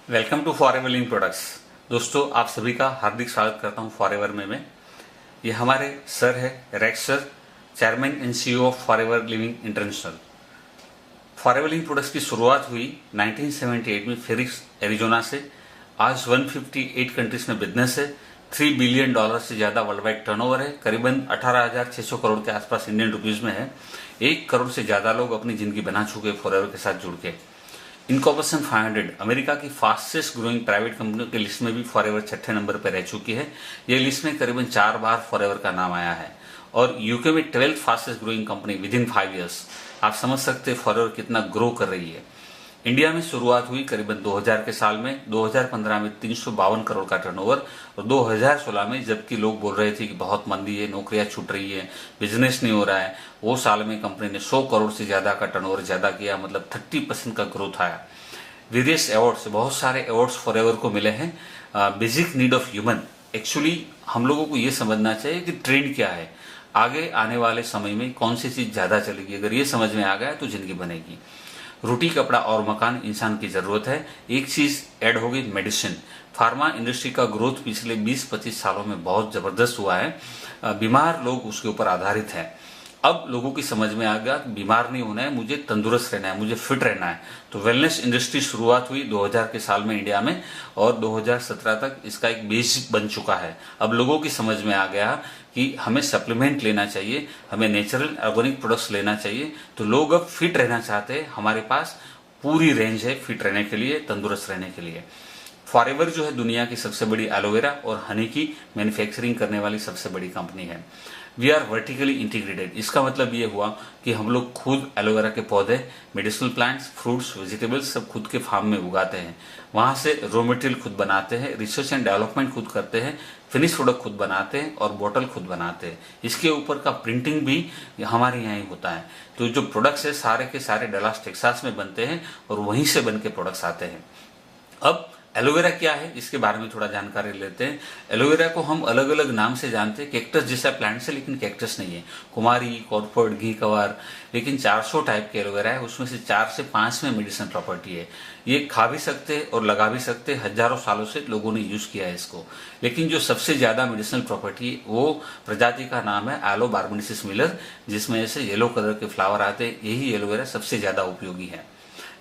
Welcome to Forever Living Products. दोस्तों, आप सभी का हार्दिक स्वागत करता हूं फॉरएवर में। ये हमारे सर है racks sir, chairman and CEO of forever living international. Forever Living products की शुरुआत हुई 1978 में फिनिक्स एरिजोना से। आज 158 कंट्रीज में बिजनेस है। $3 बिलियन से ज्यादा वर्ल्ड वाइड टर्नओवर है। करीबन 18,600 करोड़ के आसपास इंडियन रुपीज में है। 1 करोड़ से ज्यादा लोग अपनी जिंदगी बना चुके फॉरएवर के साथ जुड़ के। इनकॉर्पोरेशन 500 अमेरिका की फास्टेस्ट ग्रोइंग प्राइवेट कंपनियों की लिस्ट में भी फॉरएवर 6ठे नंबर पर रह चुकी है। ये लिस्ट में करीबन 4 बार फॉरएवर का नाम आया है। और यूके में 12th fastest growing company with in 5 years. आप समझ सकते हैं फॉरएवर कितना ग्रो कर रही है। इंडिया में शुरुआत हुई करीबन 2000 के साल में। 2015 में 352 करोड़ का टर्नओवर और 2016 में जबकि लोग बोल रहे थे कि बहुत मंदी है, नौकरियां छूट रही है, बिजनेस नहीं हो रहा है, वो साल में कंपनी ने 100 करोड़ से ज्यादा का टर्नओवर ज्यादा किया, मतलब 30% का ग्रोथ आया। वेरियस अवार्ड्स, बहुत सारे अवार्ड्स फॉरएवर को मिले हैं। Basic need of human. Actually हम लोगों को ये समझना चाहिए कि ट्रेंड क्या है, आगे आने वाले समय में कौन सी चीज ज्यादा चलेगी। अगर ये समझ में आ गया तो जिंदगी बनेगी। रोटी, कपड़ा और मकान इंसान की जरूरत है। एक चीज ऐड होगी, मेडिसिन। फार्मा इंडस्ट्री का ग्रोथ पिछले 20-25 सालों में बहुत जबरदस्त हुआ है। बीमार लोग उसके ऊपर आधारित हैं। अब लोगों की समझ में आ गया बीमार नहीं होना है, मुझे तंदुरुस्त रहना है, मुझे फिट रहना है। तो वेलनेस इंडस्ट्री शुरुआत हुई 2000 के साल में इंडिया में और 2017 तक इसका एक बेसिक बन चुका है। अब लोगों की समझ में आ गया कि हमें सप्लीमेंट लेना चाहिए, हमें नेचुरल ऑर्गेनिक प्रोडक्ट्स लेना चाहिए। तो लोग अब फिट रहना चाहते हैं। हमारे पास पूरी रेंज है फिट रहने के लिए, तंदुरुस्त रहने के लिए। फॉरएवर जो है दुनिया की सबसे बड़ी एलोवेरा और हनी की मैन्युफैक्चरिंग करने वाली सबसे बड़ी कंपनी है। We are vertically integrated. इसका मतलब ये हुआ कि हम लोग खुद एलोवेरा के पौधे, मेडिसिनल प्लांट्स, फ्रूट्स, वेजिटेबल्स सब खुद के फार्म में उगाते हैं। वहां से रॉ मटेरियल खुद बनाते हैं, रिसर्च एंड डेवलपमेंट खुद करते हैं, फिनिश प्रोडक्ट खुद बनाते हैं और बोतल खुद बनाते हैं। इसके ऊपर का प्रिंटिंग भी हमारे यहाँ ही होता है। तो जो प्रोडक्ट्स है सारे के सारे डलास टेक्सास में बनते हैं और वहीं से बन के प्रोडक्ट्स आते हैं। अब एलोवेरा क्या है इसके बारे में थोड़ा जानकारी लेते हैं। एलोवेरा को हम अलग अलग नाम से जानते हैं। कैक्टस जैसा प्लांट है लेकिन कैक्टस नहीं है। कुमारी, कॉर्पोरेट, घी कवार, लेकिन 400 टाइप के एलोवेरा है। उसमें से 4 से 5 में मेडिसिन प्रॉपर्टी है। ये खा भी सकते हैं और लगा भी सकते हैं। हजारों सालों से लोगों ने यूज किया है इसको। लेकिन जो सबसे ज्यादा मेडिसिनल प्रॉपर्टी है वो प्रजाति का नाम है एलो बार्बेनेसिस मिलर, जिसमें ऐसे येलो कलर के फ्लावर आते हैं। यही एलोवेरा सबसे ज्यादा उपयोगी है।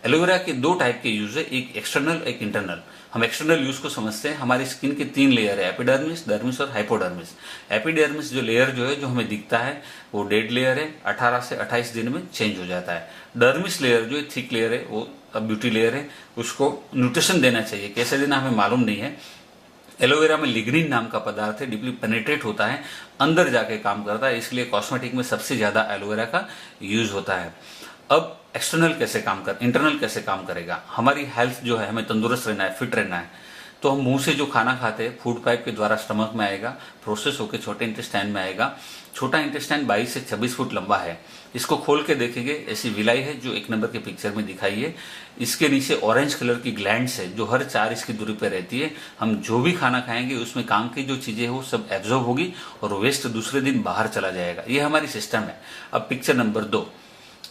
एलोवेरा के 2 टाइप के यूज है, एक एक्सटर्नल एक इंटरनल। हम एक्सटर्नल यूज को समझते हैं। हमारी स्किन के 3 लेयर है, एपिडर्मिस, डर्मिस और हाइपोडर्मिस। एपिडर्मिस जो लेयर जो है जो हमें दिखता है वो डेड लेयर है, 18 से 28 दिन में चेंज हो जाता है। डर्मिस लेयर जो थिक लेयर है वो ब्यूटी लेयर है, उसको न्यूट्रिशन देना चाहिए। कैसे देना हमें मालूम नहीं है। एलोवेरा में लिग्निन नाम का पदार्थ है, डीपली पेनेट्रेट होता है, अंदर जाके काम करता है, इसलिए कॉस्मेटिक में सबसे ज्यादा एलोवेरा का यूज होता है। अब एक्सटर्नल कैसे काम कर, इंटरनल कैसे काम करेगा। हमारी हेल्थ जो है, हमें तंदुरुस्त रहना है, फिट रहना है, तो हम मुंह से जो खाना खाते हैं फूड पाइप के द्वारा स्टमक में आएगा, प्रोसेस होकर छोटे इंटेस्टाइन में आएगा। छोटा इंटेस्टाइन 22 से 26 फुट लंबा है। इसको खोल के देखेंगे, ऐसी विलाई है जो 1 नंबर के पिक्चर में दिखाई है। इसके नीचे ऑरेंज कलर की ग्लैंड्स है जो हर 4 इंच की दूरी पर रहती है। हम जो भी खाना खाएंगे उसमें काम की जो चीजें वो सब एब्जॉर्ब होगी और वेस्ट दूसरे दिन बाहर चला जाएगा। ये हमारी सिस्टम है। अब पिक्चर नंबर 2,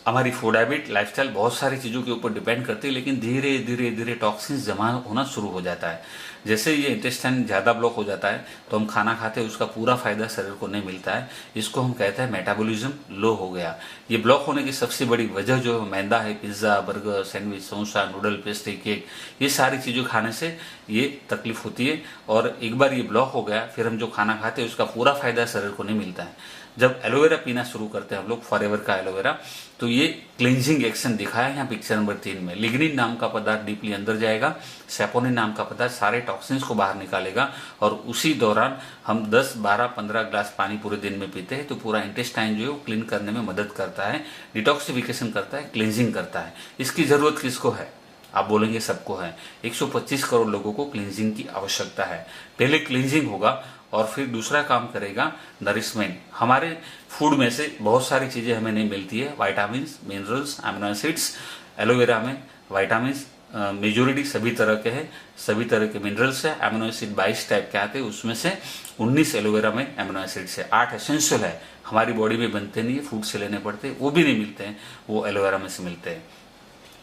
हमारी फूड हैबिट, लाइफस्टाइल बहुत सारी चीजों के ऊपर डिपेंड करती है, लेकिन धीरे धीरे धीरे टॉक्सिन्स जमा होना शुरू हो जाता है। जैसे ये इंटेस्टाइन ज्यादा ब्लॉक हो जाता है तो हम खाना खाते हैं, उसका पूरा फायदा शरीर को नहीं मिलता है। इसको हम कहते हैं मेटाबॉलिज्म लो हो गया। ये ब्लॉक होने की सबसे बड़ी वजह जो मैदा है, pizza, burger, sandwich, samosa, noodle, pastry, cake, ये सारी चीजों खाने से ये तकलीफ होती है। और एक बार ये ब्लॉक हो गया फिर हम जो खाना खाते हैं उसका पूरा फायदा शरीर को नहीं मिलता है। जब एलोवेरा पीना शुरू करते हैं हम लोग, फॉरएवर का एलोवेरा, तो ये क्लींजिंग एक्शन दिखाया है यहाँ पिक्चर नंबर 3 में। लिग्निन नाम का पदार्थ डीपली अंदर जाएगा, सैपोनिन नाम का पदार्थ सारे टॉक्सिन्स को बाहर निकालेगा और उसी दौरान हम 10, 12, 15 ग्लास पानी पूरे दिन में पीते हैं तो पूरा इंटेस्टाइन जो है वो क्लीन करने में मदद करता है, डिटॉक्सिफिकेशन करता है, क्लींजिंग करता है। इसकी जरूरत किसको है? आप बोलेंगे सबको है। 125 करोड़ लोगों को क्लींजिंग की आवश्यकता है। पहले क्लींजिंग होगा और फिर दूसरा काम करेगा नरिशमेंट। हमारे फूड में से बहुत सारी चीजें हमें नहीं मिलती है, vitamin, minerals, amino acids. Aloe vera में विटामिन मेजोरिटी सभी तरह के हैं, सभी तरह के मिनरल्स है। अमीनो एसिड 22 टाइप के आते हैं, उसमें से 19 एलोवेरा में अमीनो एसिड्स है। 8 एसेंशियल है, हमारी बॉडी में बनते नहीं है, फूड से लेने पड़ते हैं, वो भी नहीं मिलते हैं, वो एलोवेरा में से मिलते हैं।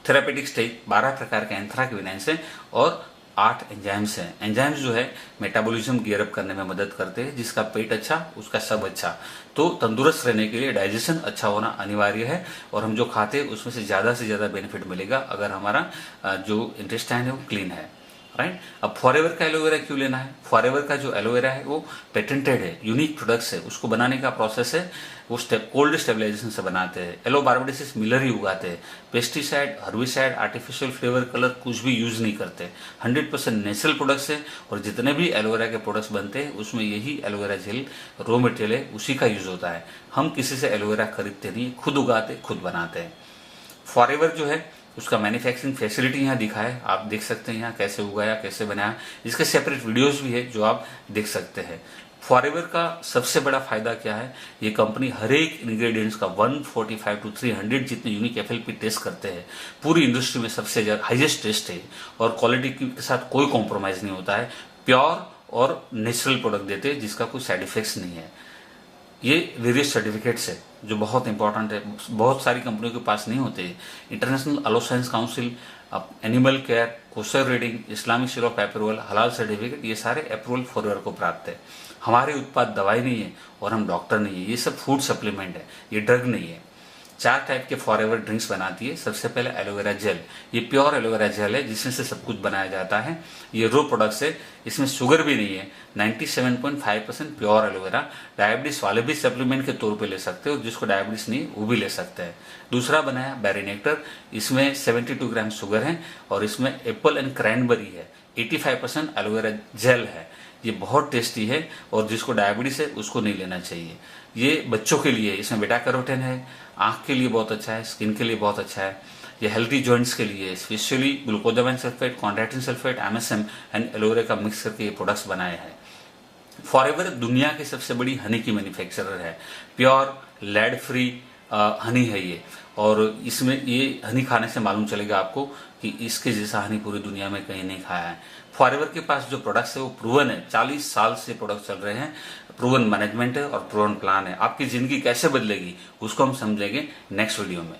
थेरापेटिक स्टेज 12 प्रकार के एंथ्राक्विनाइंस है और 8 एंजाइम्स हैं। एंजाइम्स जो है मेटाबॉलिज्म गियर अप करने में मदद करते हैं। जिसका पेट अच्छा उसका सब अच्छा। तो तंदुरुस्त रहने के लिए डाइजेशन अच्छा होना अनिवार्य है और हम जो खाते हैं उसमें से ज्यादा बेनिफिट मिलेगा अगर हमारा जो इंटेस्टाइन है वो क्लीन है, राइट। अब फॉरएवर का एलोवेरा क्यों लेना है? फॉरएवर का जो एलोवेरा है वो पेटेंटेड है, यूनिक प्रोडक्ट्स है। उसको बनाने का प्रोसेस है वो कोल्ड स्टेबलाइजेशन से बनाते हैं। एलोबार्बाडेसिस मिलर ही उगाते हैं। Pesticide, herbicide, artificial flavour, colour कुछ भी यूज नहीं करते। 100% नेचुरल प्रोडक्ट्स है और जितने भी एलोवेरा के प्रोडक्ट्स बनते हैं उसमें यही एलोवेरा जेल रॉ मटेरियल है, उसी का यूज होता है। हम किसी से एलोवेरा खरीदते नहीं, खुद उगाते खुद बनाते हैं। फॉरएवर जो है उसका मैन्युफैक्चरिंग फैसिलिटी यहाँ दिखा है, आप देख सकते हैं यहाँ कैसे उगाया कैसे बनाया। इसके सेपरेट वीडियोस भी है जो आप देख सकते हैं। फॉरएवर का सबसे बड़ा फायदा क्या है, ये कंपनी हर एक इंग्रेडिएंट्स का 145 to 300 जितने यूनिक एफएलपी टेस्ट करते हैं। पूरी इंडस्ट्री में सबसे ज्यादा हाईएस्ट टेस्ट है और क्वालिटी के साथ कोई कॉम्प्रोमाइज नहीं होता है। प्योर और नेचुरल प्रोडक्ट देते हैं जिसका कोई साइड इफेक्ट्स नहीं है। ये वेरियस सर्टिफिकेट्स है जो बहुत इंपॉर्टेंट है, बहुत सारी कंपनियों के पास नहीं होते। International Aloe Science Council, animal care, kosher rating, Islamic seal of approval, halal certificate, ये सारे अप्रूवल फॉरएवर को प्राप्त है। हमारे उत्पाद दवाई नहीं है और हम डॉक्टर नहीं है, ये सब फूड सप्लीमेंट है, ये ड्रग नहीं है। 4 टाइप के फॉरएवर ड्रिंक्स बनाती है। सबसे पहले एलोवेरा जेल, ये प्योर एलोवेरा जेल है जिसमें से सब कुछ बनाया जाता है। ये रो प्रोडक्ट्स है, इसमें शुगर भी नहीं है। 97.5% प्योर एलोवेरा। डायबिटीज वाले भी सप्लीमेंट के तौर पे ले सकते हैं और जिसको डायबिटीज नहीं वो भी ले सकते हैं। दूसरा बनाया बेरी नेक्टर, इसमें 72 ग्राम शुगर है और इसमें एप्पल एंड क्रैनबेरी है। 85% एलोवेरा जेल है। ये बहुत टेस्टी है और जिसको डायबिटीज है उसको नहीं लेना चाहिए। ये बच्चों के लिए, इसमें बेटा कैरोटीन है, आंख के लिए बहुत अच्छा है, स्किन के लिए बहुत अच्छा है। ये हेल्थी जॉइंट्स के लिए, specially glucosamine sulphate, chondroitin sulphate, MSM and aloe vera का मिक्स करके ये प्रोडक्ट्स बनाए हैं। फॉरएवर दुनिया की सबसे बड़ी हनी की मैन्युफैक्चरर है। प्योर लेड फ्री हनी है ये, और इसमें ये हनी खाने से मालूम चलेगा आपको कि इसके जैसा हनी पूरी दुनिया में कहीं नहीं खाया है। फॉरएवर के पास जो प्रोडक्ट्स है वो प्रूवन है, 40 साल से प्रोडक्ट चल रहे हैं। प्रूवन मैनेजमेंट है और प्रूवन प्लान है। आपकी जिंदगी कैसे बदलेगी उसको हम समझेंगे नेक्स्ट वीडियो में।